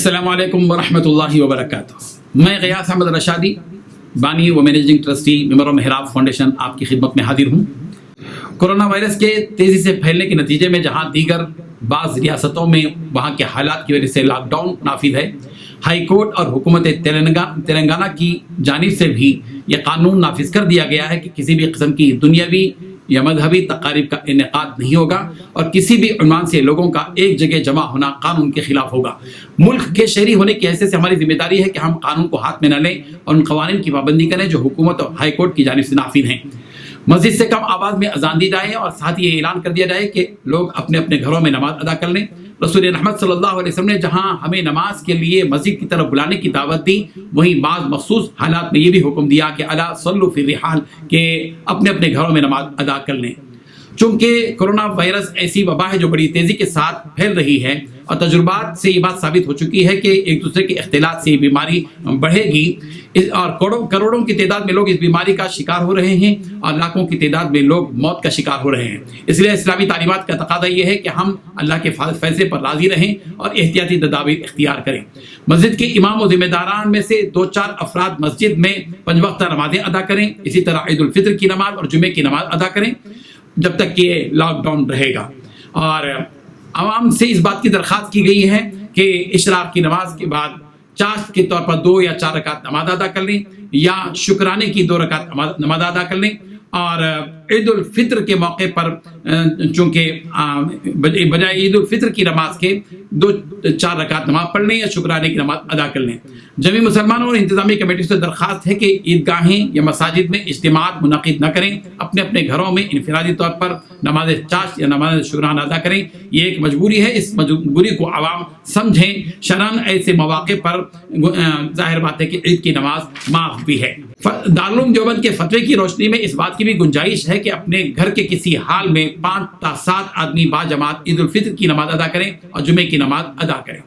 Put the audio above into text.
السلام علیکم ورحمۃ اللہ وبرکاتہ۔ میں غیاث احمد رشادی، بانی و مینیجنگ ٹرسٹی ممبر آف محراب فاؤنڈیشن آپ کی خدمت میں حاضر ہوں۔ کورونا وائرس کے تیزی سے پھیلنے کے نتیجے میں جہاں دیگر بعض ریاستوں میں وہاں کے حالات کی وجہ سے لاک ڈاؤن نافذ ہے، ہائی کورٹ اور حکومت تلنگانہ کی جانب سے بھی یہ قانون نافذ کر دیا گیا ہے کہ کسی بھی قسم کی دنیاوی یا مذہبی تقاریب کا انعقاد نہیں ہوگا اور کسی بھی عنوان سے لوگوں کا ایک جگہ جمع ہونا قانون کے خلاف ہوگا۔ ملک کے شہری ہونے کی حیثیت سے ہماری ذمہ داری ہے کہ ہم قانون کو ہاتھ میں نہ لیں اور ان قوانین کی پابندی کریں جو حکومت اور ہائی کورٹ کی جانب سے نافذ ہیں۔ مسجد سے کم آواز میں اذان دی جائے اور ساتھ یہ اعلان کر دیا جائے کہ لوگ اپنے اپنے گھروں میں نماز ادا کر لیں۔ رسول رحمت صلی اللہ علیہ وسلم نے جہاں ہمیں نماز کے لیے مسجد کی طرف بلانے کی دعوت دی، وہیں بعض مخصوص حالات میں یہ بھی حکم دیا کہ الا صلوا فی الرحال، کہ اپنے اپنے گھروں میں نماز ادا کر لیں۔ چونکہ کورونا وائرس ایسی وبا ہے جو بڑی تیزی کے ساتھ پھیل رہی ہے اور تجربات سے یہ بات ثابت ہو چکی ہے کہ ایک دوسرے کے اختلاط سے یہ بیماری بڑھے گی اور کروڑوں کی تعداد میں لوگ اس بیماری کا شکار ہو رہے ہیں اور لاکھوں کی تعداد میں لوگ موت کا شکار ہو رہے ہیں۔ اس لیے اسلامی تعلیمات کا تقاضا یہ ہے کہ ہم اللہ کے فیصلے پر راضی رہیں اور احتیاطی تدابیر اختیار کریں۔ مسجد کے امام و ذمہ داران میں سے 2-4 افراد مسجد میں 5 وقتہ نمازیں ادا کریں۔ اسی طرح عید الفطر کی نماز اور جمعے کی نماز ادا کریں جب تک کہ لاک ڈاؤن رہے گا۔ اور عوام سے اس بات کی درخواست کی گئی ہے کہ اشراق کی نماز کے بعد چاشت کے طور پر 2 یا 4 رکعت نماز ادا کر لیں یا شکرانے کی 2 رکعت نماز ادا کر لیں، اور عید الفطر کے موقع پر چونکہ بجائے عید الفطر کی نماز کے 2-4 رکعت نماز پڑھ لیں یا شکرانے کی نماز ادا کر لیں۔ جمعی مسلمانوں اور انتظامی کمیٹی سے درخواست ہے کہ عیدگاہیں یا مساجد میں اجتماعات منعقد نہ کریں، اپنے اپنے گھروں میں انفرادی طور پر نماز چاشت یا نماز شکرانہ ادا کریں۔ یہ ایک مجبوری ہے، اس مجبوری کو عوام سمجھیں۔ شرعاً ایسے مواقع پر ظاہر بات ہے کہ عید کی نماز معاف بھی ہے۔ دارالعلوم دیوبند کے فتوے کی روشنی میں اس بات کی بھی گنجائش ہے کہ اپنے گھر کے کسی حال میں 5 تا 7 آدمی با جماعت عید الفطر کی نماز ادا کریں اور جمعے کی نماز ادا کریں۔